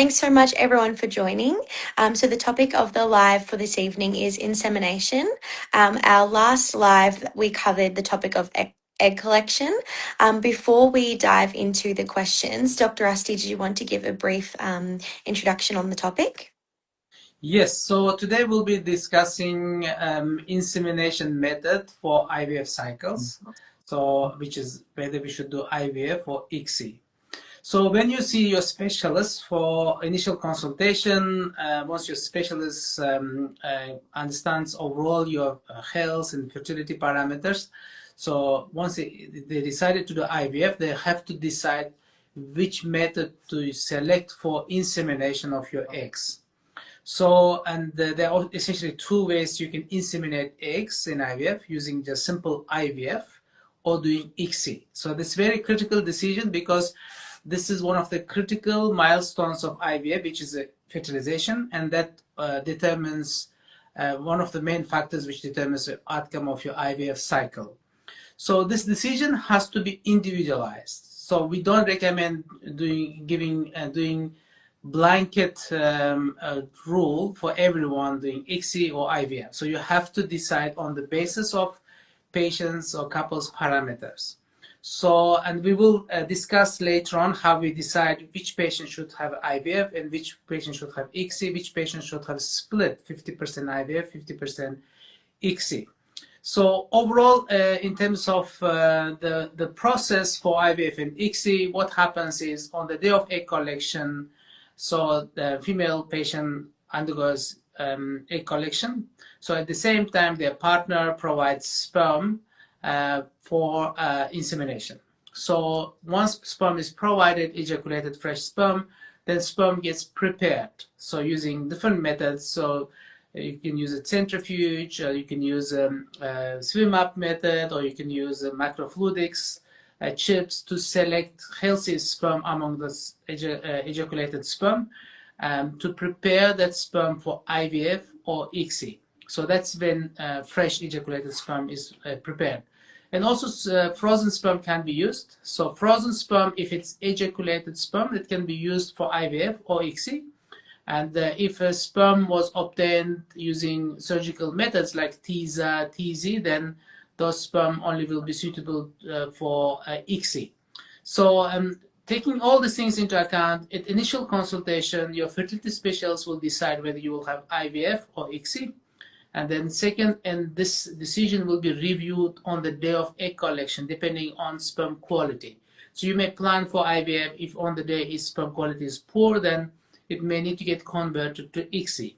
Thanks so much, everyone, for joining. So the topic of the live for this evening is insemination. Our last live, we covered the topic of egg collection. Before we dive into the questions, Dr. Asti, did you want to give a brief introduction on the topic? Yes, so today we'll be discussing insemination method for IVF cycles. So, which is whether we should do IVF or ICSI. So when you see your specialist for initial consultation, once your specialist understands overall your health and fertility parameters, so once they decided to do IVF, they have to decide which method to select for insemination of your eggs. So, and there are essentially two ways you can inseminate eggs in IVF, using just simple IVF or doing ICSI. So this is very critical decision because this is one of the critical milestones of IVF, which is fertilization, and that determines one of the main factors which determines the outcome of your IVF cycle. So this decision has to be individualized. So we don't recommend doing blanket rule for everyone doing ICSI or IVF. So you have to decide on the basis of patients or couples parameters. So, and we will discuss later on how we decide which patient should have IVF and which patient should have ICSI, which patient should have split 50% IVF, 50% ICSI. So overall, in terms of the process for IVF and ICSI, what happens is on the day of egg collection, so the female patient undergoes egg collection. So at the same time, their partner provides sperm for insemination. So once sperm is provided, ejaculated fresh sperm, then sperm gets prepared. So using different methods. So you can use a centrifuge, or you can use a swim up method, or you can use microfluidics chips to select healthy sperm among the ejaculated sperm to prepare that sperm for IVF or ICSI. So that's when fresh ejaculated sperm is prepared. And also frozen sperm can be used. So frozen sperm, if it's ejaculated sperm, it can be used for IVF or ICSI. And if a sperm was obtained using surgical methods like TISA, TZ, then those sperm only will be suitable for ICSI. So taking all these things into account, at initial consultation, your fertility specialist will decide whether you will have IVF or ICSI. And then second, and this decision will be reviewed on the day of egg collection, depending on sperm quality. So you may plan for IVF. If on the day his sperm quality is poor, then it may need to get converted to ICSI.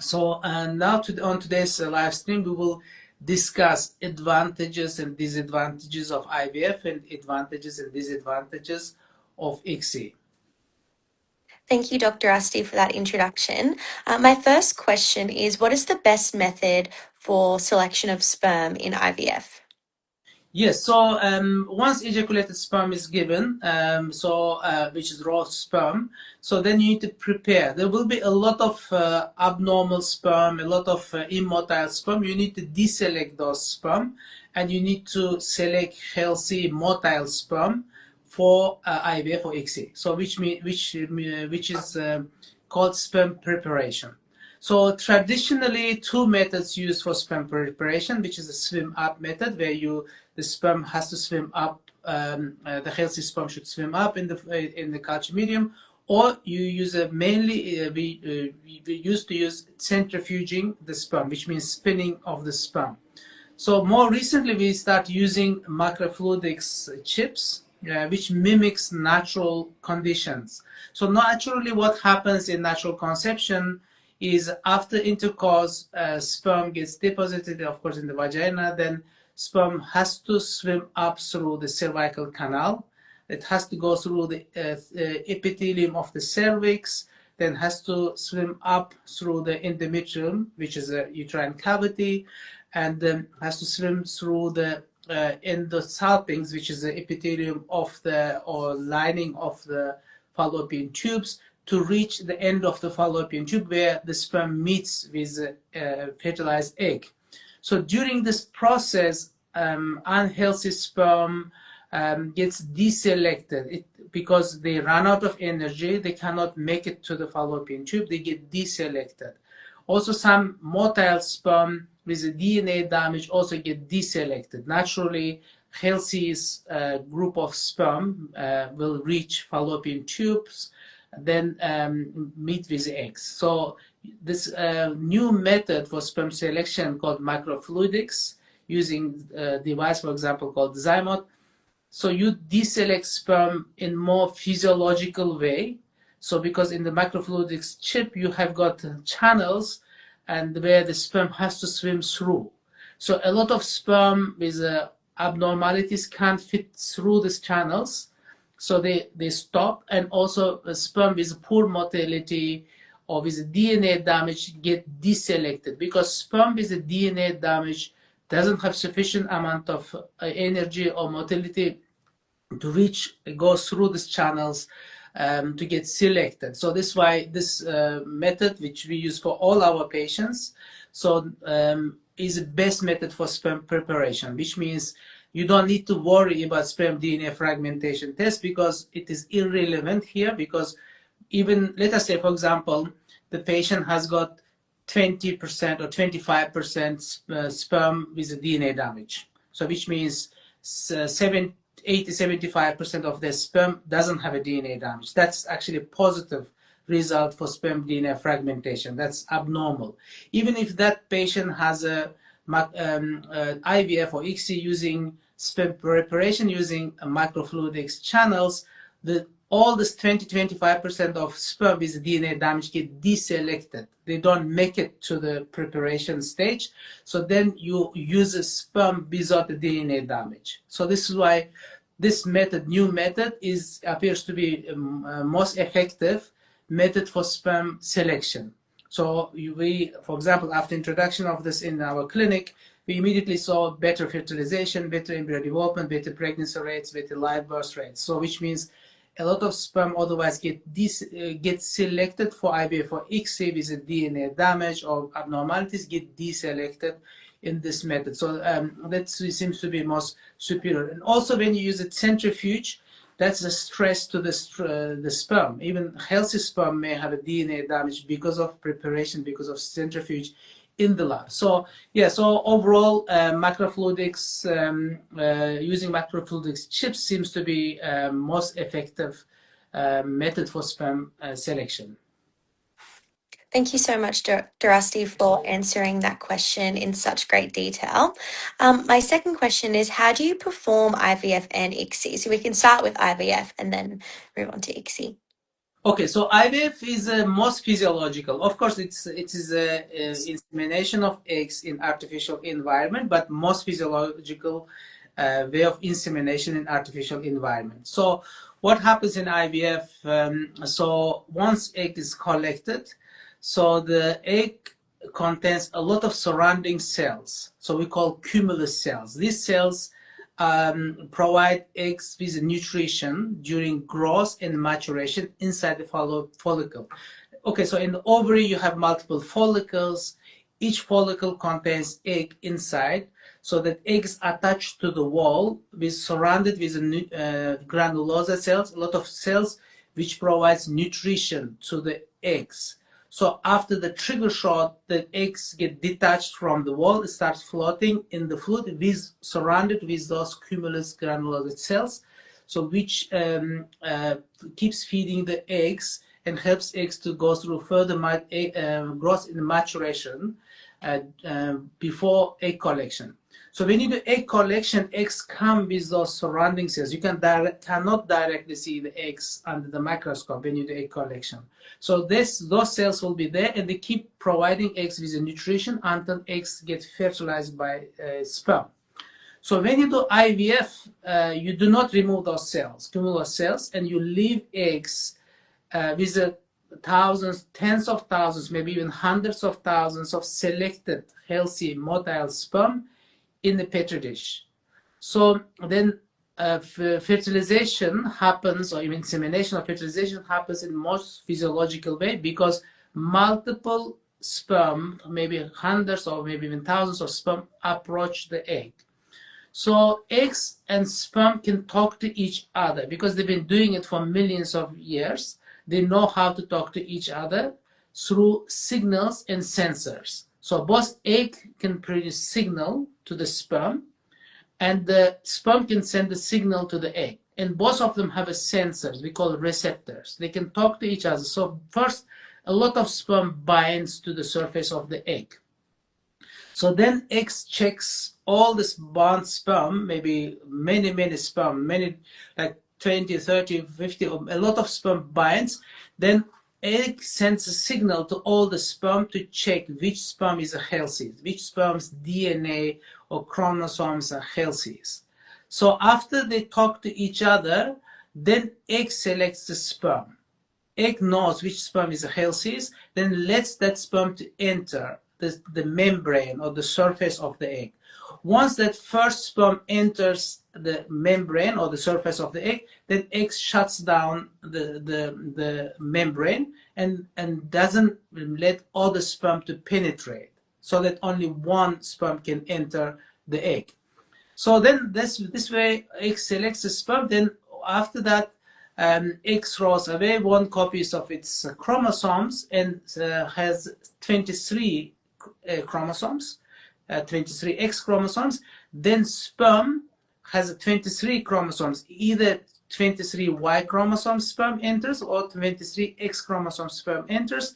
So now on today's live stream, we will discuss advantages and disadvantages of IVF and advantages and disadvantages of ICSI. Thank you, Dr. Asti, for that introduction. My first question is, what is the best method for selection of sperm in IVF? Yes, so once ejaculated sperm is given, which is raw sperm, so then you need to prepare. There will be a lot of abnormal sperm, a lot of immotile sperm. You need to deselect those sperm, and you need to select healthy motile sperm for IVF or ICSI. So which is called sperm preparation. So traditionally, two methods used for sperm preparation, which is a swim up method, where the sperm has to swim up. The healthy sperm should swim up in the culture medium, or you use we used to use centrifuging the sperm, which means spinning of the sperm. So more recently, we start using microfluidics chips, which mimics natural conditions. So naturally, what happens in natural conception is after intercourse, sperm gets deposited, of course, in the vagina. Then sperm has to swim up through the cervical canal. It has to go through the epithelium of the cervix, then has to swim up through the endometrium, which is a uterine cavity, and then has to swim through the endosalpinx, which is the epithelium of or lining of the fallopian tubes, to reach the end of the fallopian tube where the sperm meets with a fertilized egg. So during this process, unhealthy sperm gets deselected because they run out of energy. They cannot make it to the fallopian tube. They get deselected. Also, some motile sperm with a DNA damage also get deselected. Naturally, healthy group of sperm will reach fallopian tubes, then meet with eggs. So this new method for sperm selection called microfluidics, using a device, for example, called Zymote. So you deselect sperm in more physiological way. So because in the microfluidics chip, you have got channels and where the sperm has to swim through. So a lot of sperm with abnormalities can't fit through these channels. So they stop, and also sperm with poor motility or with DNA damage get deselected, because sperm with DNA damage doesn't have sufficient amount of energy or motility to go through these channels to get selected. So this is why this method, which we use for all our patients, is the best method for sperm preparation, which means you don't need to worry about sperm DNA fragmentation test, because it is irrelevant here. Because even, let us say, for example, the patient has got 20% or 25% sperm with a DNA damage. So which means 80-75% of their sperm doesn't have a DNA damage. That's actually a positive result for sperm DNA fragmentation. That's abnormal. Even if that patient has a IVF or ICSI using sperm preparation using microfluidics channels, all this 20-25% of sperm with DNA damage get deselected. They don't make it to the preparation stage. So then you use a sperm without the DNA damage. So this is why this method, new method, appears to be most effective method for sperm selection. So we, for example, after introduction of this in our clinic, we immediately saw better fertilization, better embryo development, better pregnancy rates, better live birth rates. So which means a lot of sperm otherwise get selected for IVF or ICSI with a DNA damage or abnormalities get deselected in this method. So that seems to be most superior. And also when you use a centrifuge, that's a stress to the sperm. Even healthy sperm may have a DNA damage because of preparation, because of centrifuge in the lab. So yeah, so overall microfluidics, using microfluidics chips seems to be most effective method for sperm selection. Thank you so much, Durasti, for answering that question in such great detail. My second question is, how do you perform IVF and ICSI? So we can start with IVF and then move on to ICSI. Okay, so IVF is most physiological. Of course, it is insemination of eggs in artificial environment, but most physiological way of insemination in artificial environment. So what happens in IVF? So once egg is collected, so the egg contains a lot of surrounding cells. So we call cumulus cells. These cells provide eggs with nutrition during growth and maturation inside the follicle. Okay, so in the ovary you have multiple follicles. Each follicle contains egg inside, so that eggs attached to the wall, surrounded with granulosa cells, a lot of cells which provides nutrition to the eggs. So after the trigger shot, the eggs get detached from the wall, it starts floating in the fluid, surrounded with those cumulus granulosa cells, so which keeps feeding the eggs and helps eggs to go through further growth and maturation before egg collection. So when you do egg collection, eggs come with those surrounding cells. You cannot directly see the eggs under the microscope when you do egg collection. So those cells will be there, and they keep providing eggs with the nutrition until eggs get fertilized by sperm. So when you do IVF, you do not remove those cells, cumulus cells, and you leave eggs with thousands, tens of thousands, maybe even hundreds of thousands of selected healthy motile sperm in the petri dish. So then fertilization happens, or even insemination or fertilization happens in most physiological way, because multiple sperm, maybe hundreds or maybe even thousands of sperm, approach the egg. So eggs and sperm can talk to each other because they've been doing it for millions of years. They know how to talk to each other through signals and sensors. So both egg can produce signal to the sperm, and the sperm can send the signal to the egg. And both of them have a sensors we call receptors. They can talk to each other. So first, a lot of sperm binds to the surface of the egg. So then eggs checks all this bound sperm, maybe many sperm, many like 20, 30, 50, a lot of sperm binds. Then egg sends a signal to all the sperm to check which sperm is healthy, which sperm's DNA or chromosomes are healthy. So after they talk to each other, then egg selects the sperm. Egg knows which sperm is healthiest, then lets that sperm to enter the membrane or the surface of the egg. Once that first sperm enters the membrane or the surface of the egg, then egg shuts down the membrane and doesn't let all the sperm to penetrate, so that only one sperm can enter the egg. So then this way egg selects the sperm. Then after that, egg throws away one copy of its chromosomes and has 23 chromosomes, 23 X chromosomes. Then sperm has 23 chromosomes. Either 23 Y chromosome sperm enters or 23 X chromosome sperm enters.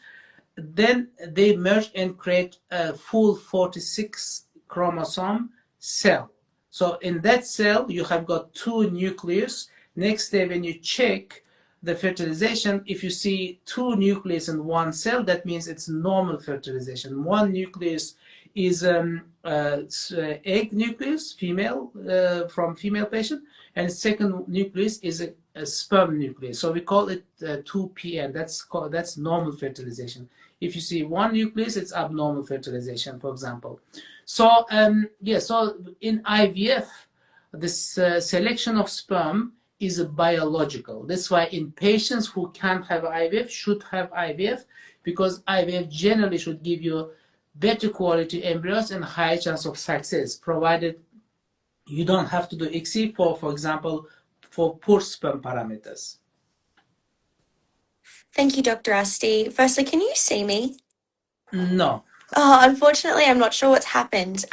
Then they merge and create a full 46 chromosome cell. So in that cell, you have got two nucleus. Next day, when you check the fertilization, if you see two nucleus in one cell, that means it's normal fertilization. One nucleus is egg nucleus, female, from female patient, and second nucleus is a sperm nucleus. So we call it 2PN. That's normal fertilization. If you see one nucleus, it's abnormal fertilization, for example. So so in IVF, this selection of sperm is a biological. That's why in patients who can't have IVF should have IVF, because IVF generally should give you better quality embryos and high chance of success, provided you don't have to do ICSI for example, for poor sperm parameters. Thank you, Dr. Asti. Firstly, can you see me? No. Oh, unfortunately, I'm not sure what's happened.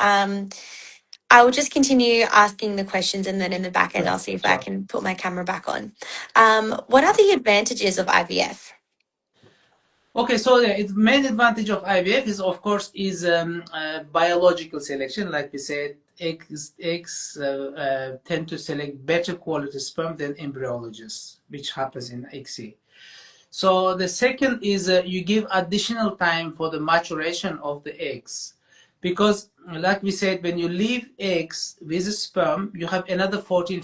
I will just continue asking the questions, and then in the back end, I'll see if I can put my camera back on. What are the advantages of IVF? Okay, so the main advantage of IVF is, of course, biological selection. Like we said, eggs tend to select better quality sperm than embryologists, which happens in ICSI. So the second is you give additional time for the maturation of the eggs, because like we said, when you leave eggs with a sperm, you have another 14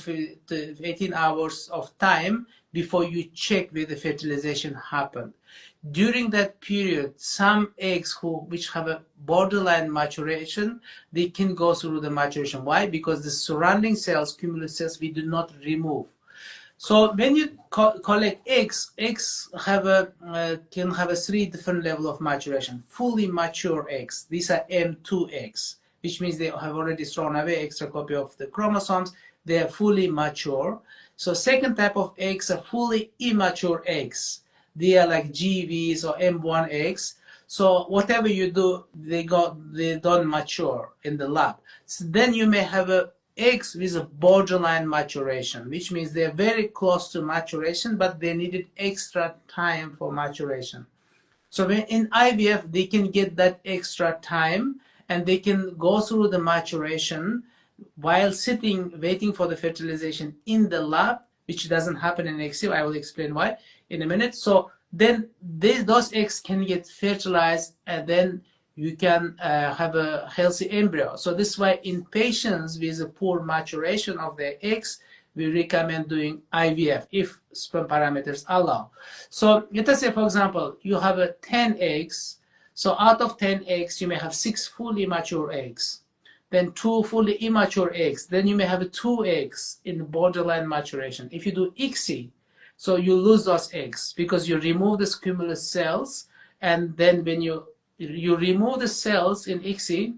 to 18 hours of time before you check where the fertilization happened. During that period, some eggs which have a borderline maturation, they can go through the maturation. Why? Because the surrounding cells, cumulus cells, we do not remove. So when you collect eggs can have a 3 different level of maturation. Fully mature eggs, these are M2 eggs, which means they have already thrown away extra copy of the chromosomes. They are fully mature. So second type of eggs are fully immature eggs. They are like GVs or M1 eggs. So whatever you do, they don't mature in the lab. So then you may have eggs with a borderline maturation, which means they're very close to maturation, but they needed extra time for maturation. So in IVF, they can get that extra time and they can go through the maturation while sitting, waiting for the fertilization in the lab, which doesn't happen in ICSI. I will explain why in a minute. So then those eggs can get fertilized, and then you can have a healthy embryo. So this is why in patients with a poor maturation of their eggs, we recommend doing IVF if sperm parameters allow. So let us say, for example, you have 10 eggs. So out of 10 eggs, you may have 6 fully mature eggs, then 2 fully immature eggs. Then you may have 2 eggs in borderline maturation. If you do ICSI, so you lose those eggs because you remove the cumulus cells, and then when you remove the cells in ICSI,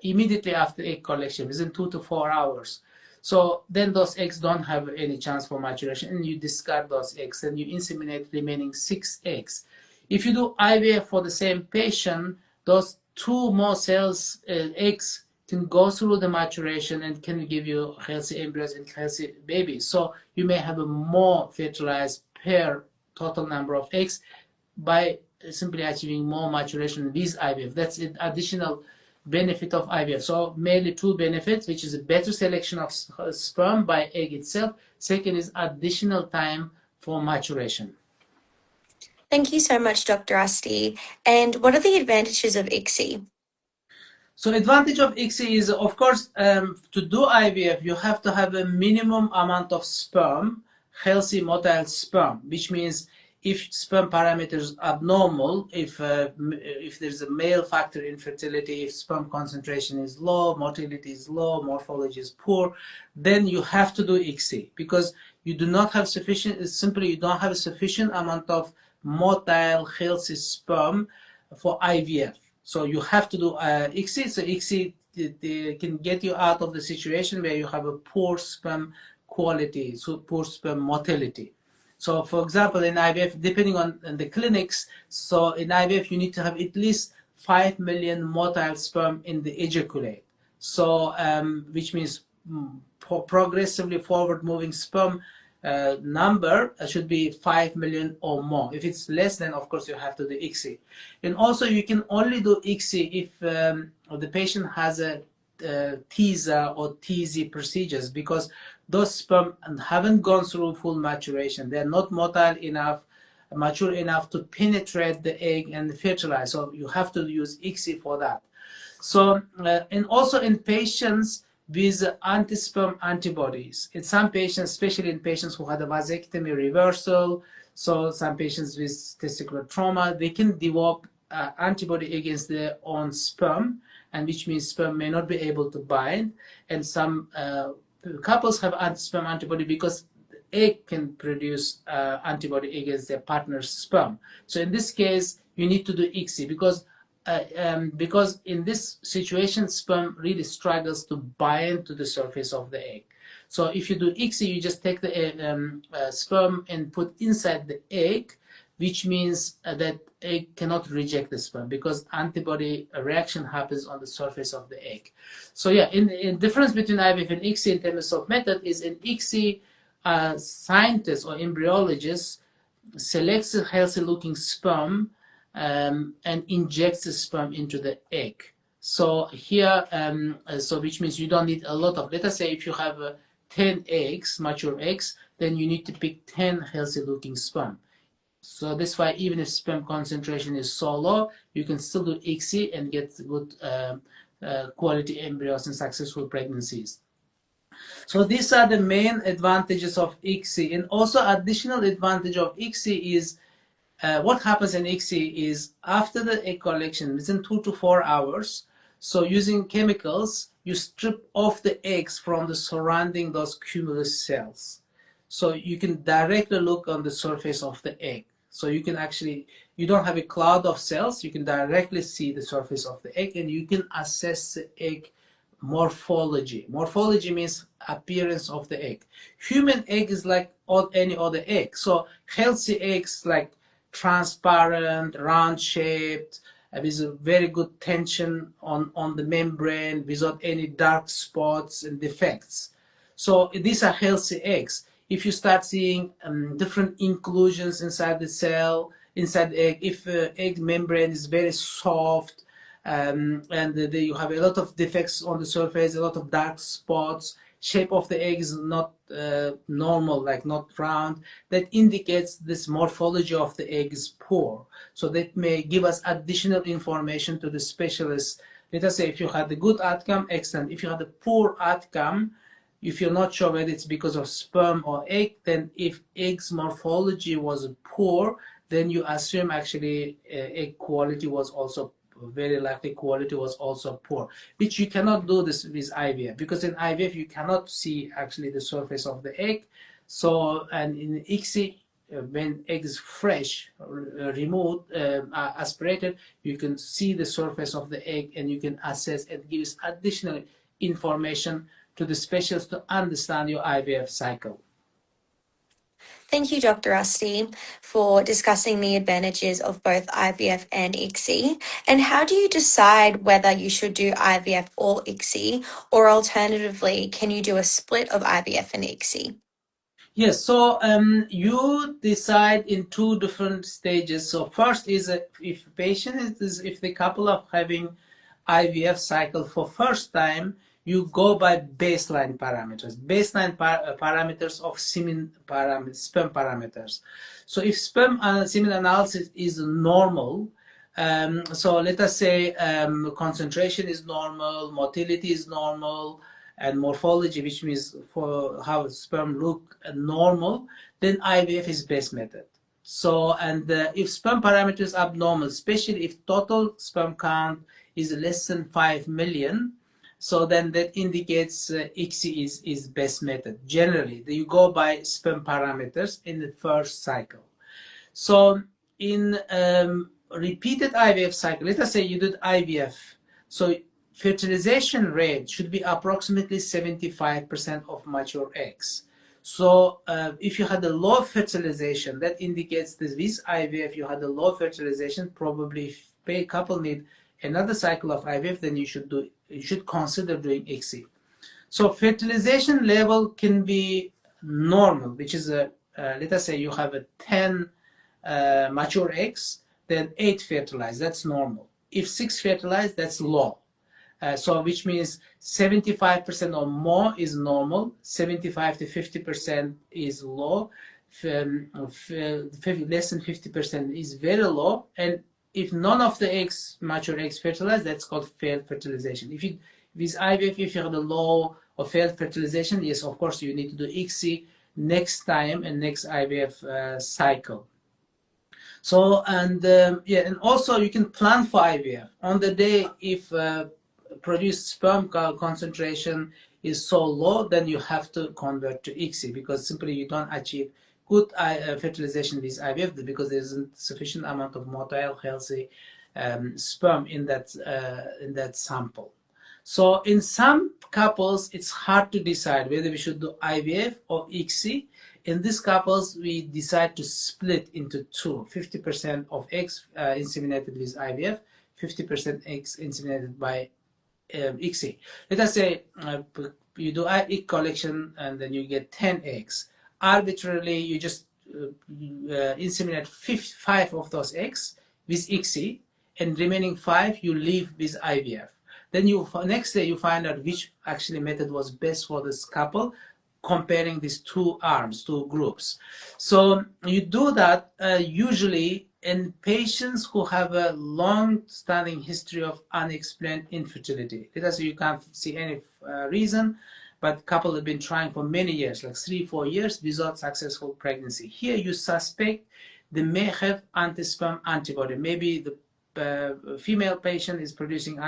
immediately after egg collection, within 2 to 4 hours. So then those eggs don't have any chance for maturation, and you discard those eggs, and you inseminate remaining 6 eggs. If you do IVF for the same patient, those 2 more eggs can go through the maturation and can give you healthy embryos and healthy babies. So you may have a more fertilized per total number of eggs by simply achieving more maturation with IVF. That's an additional benefit of IVF. So mainly 2 benefits, which is a better selection of sperm by egg itself. Second is additional time for maturation. Thank you so much, Dr. Asti. And what are the advantages of ICSI? So advantage of ICSI is, of course, to do IVF, you have to have a minimum amount of sperm, healthy motile sperm, which means if sperm parameters abnormal, if there's a male factor infertility, if sperm concentration is low, motility is low, morphology is poor, then you have to do ICSI because you do not have sufficient, simply you don't have a sufficient amount of motile healthy sperm for IVF. So you have to do ICSI. So ICSI can get you out of the situation where you have a poor sperm quality, so poor sperm motility. So for example, in IVF, depending on the clinics, so in IVF you need to have at least 5 million motile sperm in the ejaculate. So which means progressively forward moving sperm number should be 5 million or more. If it's less, then of course you have to do ICSI. And also you can only do ICSI if the patient has a TISA or TZ procedures, because those sperm haven't gone through full maturation. They're not motile enough, mature enough to penetrate the egg and fertilize. So you have to use ICSI for that. So, and also in patients with anti-sperm antibodies. In some patients, especially in patients who had a vasectomy reversal, so some patients with testicular trauma, they can develop antibody against their own sperm, and which means sperm may not be able to bind. And some couples have anti-sperm antibody because the egg can produce antibody against their partner's sperm. So in this case, you need to do ICSI because in this situation, sperm really struggles to bind to the surface of the egg. So if you do ICSI, you just take the sperm and put inside the egg, which means that egg cannot reject the sperm because antibody reaction happens on the surface of the egg. So yeah, in difference between IVF and ICSI in terms of method is in ICSI, scientists or embryologists selects a healthy looking sperm and injects the sperm into the egg. So here, so which means you don't need a lot of, let us say if you have 10 eggs, mature eggs, then you need to pick 10 healthy looking sperm. So that's why even if sperm concentration is so low, you can still do ICSI and get good quality embryos and successful pregnancies. So these are the main advantages of ICSI. And also additional advantage of ICSI is what happens in ICSI is after the egg collection, within 2 to 4 hours, so using chemicals, you strip off the eggs from the surrounding those cumulus cells. So you can directly look on the surface of the egg. So you can actually, you don't have a cloud of cells, you can directly see the surface of the egg and you can assess the egg morphology. Morphology means appearance of the egg. Human egg is like any other egg. So healthy eggs like transparent, round shaped, with a very good tension on the membrane without any dark spots and defects. So these are healthy eggs. If you start seeing different inclusions inside the cell, inside the egg, if the egg membrane is very soft, and you have a lot of defects on the surface, a lot of dark spots, shape of the egg is not normal, like not round, that indicates this morphology of the egg is poor. So that may give us additional information to the specialist. Let us say if you had a good outcome, excellent. If you had a poor outcome, if you're not sure whether it's because of sperm or egg, then if egg's morphology was poor, then you assume actually egg quality was also very likely quality was also poor, which you cannot do this with IVF, because in IVF you cannot see actually the surface of the egg. So, and in ICSI when egg is fresh, removed, aspirated, you can see the surface of the egg and you can assess and gives additional information to the specialist to understand your IVF cycle. Thank you, Dr. Rusty, for discussing the advantages of both IVF and ICSI. And how do you decide whether you should do IVF or ICSI, or alternatively, can you do a split of IVF and ICSI? Yes, so you decide in two different stages. So first is if patient is if the couple are having IVF cycle for first time, you go by baseline parameters, parameters of semen parameters, sperm parameters. So if sperm semen analysis is normal, so let us say concentration is normal, motility is normal, and morphology, which means for how sperm look normal, then IVF is best method. So, and if sperm parameters abnormal, especially if total sperm count is less than 5 million, so then that indicates ICSI is best method. Generally, you go by sperm parameters in the first cycle. So in repeated IVF cycle, let us say you did IVF, so fertilization rate should be approximately 75% of mature eggs. So if you had a low fertilization, that indicates that this IVF you had a low fertilization. Probably if a couple need another cycle of IVF, then you should consider doing ICSI. So fertilization level can be normal, which is let us say you have a 10 mature eggs, then 8 fertilized, that's normal. If 6 fertilized, that's low. So which means 75% or more is normal, 75 to 50% is low, less than 50% is very low, and if none of the eggs, mature eggs fertilized, that's called failed fertilization. With IVF, if you have a low or failed fertilization, yes, of course, you need to do ICSI next time and next IVF cycle. So, and yeah, and also you can plan for IVF. On the day, if produced sperm concentration is so low, then you have to convert to ICSI because simply you don't achieve good fertilization with IVF because there isn't sufficient amount of motile healthy sperm in that sample. So in some couples, it's hard to decide whether we should do IVF or ICSI. In these couples, we decide to split into two, 50% of eggs inseminated with IVF, 50% eggs inseminated by ICSI. Let us say you do egg collection and then you get 10 eggs. Arbitrarily, you just inseminate 5 of those eggs with ICSI, and remaining 5 you leave with IVF. Then next day you find out which actually method was best for this couple, comparing these two arms, two groups. So you do that usually in patients who have a long-standing history of unexplained infertility. Let us say you can't see any reason, but couple have been trying for many years, like 3-4 years, without successful pregnancy. Here you suspect they may have anti-sperm antibody. Maybe the female patient is producing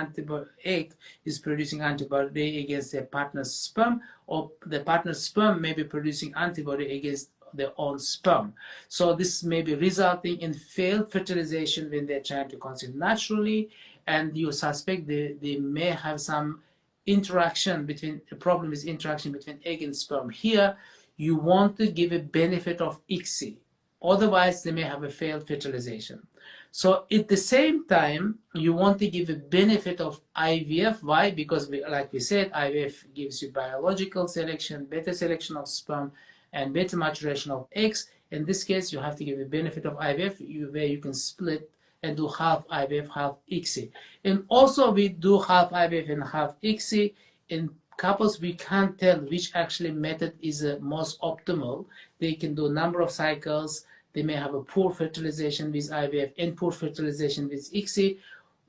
egg is producing antibody against their partner's sperm, or the partner's sperm may be producing antibody against their own sperm. So this may be resulting in failed fertilization when they're trying to conceive naturally, and you suspect they may have some interaction between, the problem is interaction between egg and sperm. Here you want to give a benefit of ICSI, otherwise they may have a failed fertilization. So at the same time, you want to give a benefit of IVF. Why? Because like we said, IVF gives you biological selection, better selection of sperm, and better maturation of eggs. In this case, you have to give a benefit of IVF where you can split and do half IVF, half ICSI. And also we do half IVF and half ICSI. In couples, we can't tell which actually method is the most optimal. They can do a number of cycles. They may have a poor fertilization with IVF and poor fertilization with ICSI.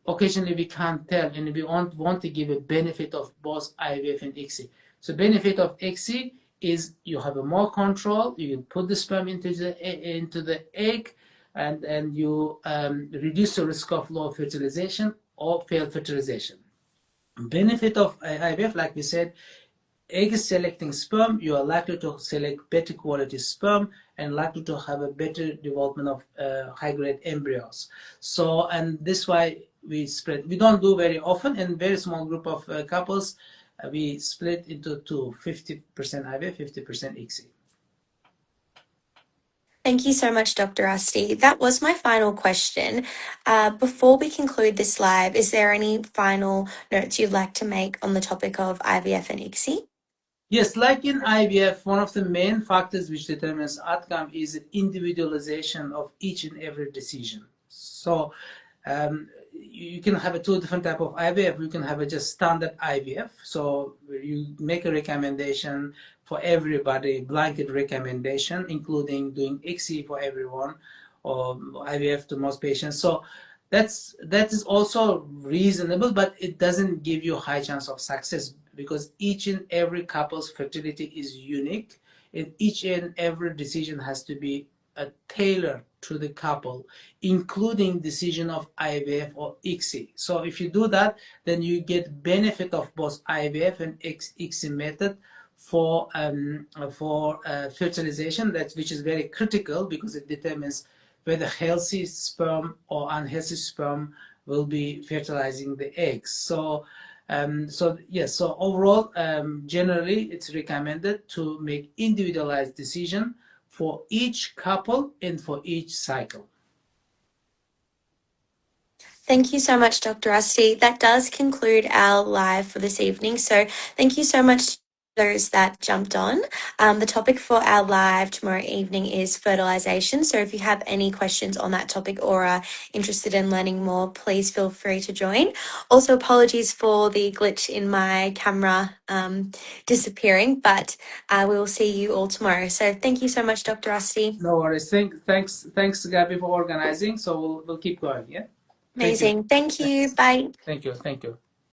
Occasionally we can't tell, and we want to give a benefit of both IVF and ICSI. So benefit of ICSI is you have a more control. You can put the sperm into the egg, and you reduce the risk of low fertilization or failed fertilization. Benefit of IVF, like we said, egg selecting sperm, you are likely to select better quality sperm, and likely to have a better development of high-grade embryos. So, and this why we split. We don't do very often, in very small group of couples, we split into two, 50% IVF, 50% ICSI. Thank you so much, Dr. Asti. That was my final question. Before we conclude this live, is there any final notes you'd like to make on the topic of IVF and ICSI? Yes, like in IVF, one of the main factors which determines outcome is the individualization of each and every decision. So you can have a two different type of IVF. You can have a just standard IVF. So you make a recommendation for everybody, blanket recommendation, including doing ICSI for everyone or IVF to most patients. So that is also reasonable, but it doesn't give you a high chance of success because each and every couple's fertility is unique, and each and every decision has to be tailored to the couple, including decision of IVF or ICSI. So if you do that, then you get benefit of both IVF and ICSI method for fertilization, which is very critical because it determines whether healthy sperm or unhealthy sperm will be fertilizing the eggs. So yes, so overall, generally it's recommended to make individualized decision for each couple and for each cycle. Thank you so much, Dr. Asti. That does conclude our live for this evening. So thank you so much to those that jumped on. The topic for our live tomorrow evening is fertilization. So if you have any questions on that topic or are interested in learning more, please feel free to join. Also, apologies for the glitch in my camera disappearing, but we will see you all tomorrow. So thank you so much, Dr. Asti. No worries. Thanks, Gabby, for organizing. So we'll keep going. Yeah. Thank you. Amazing. Thank you. Thanks. Bye. Thank you. Thank you.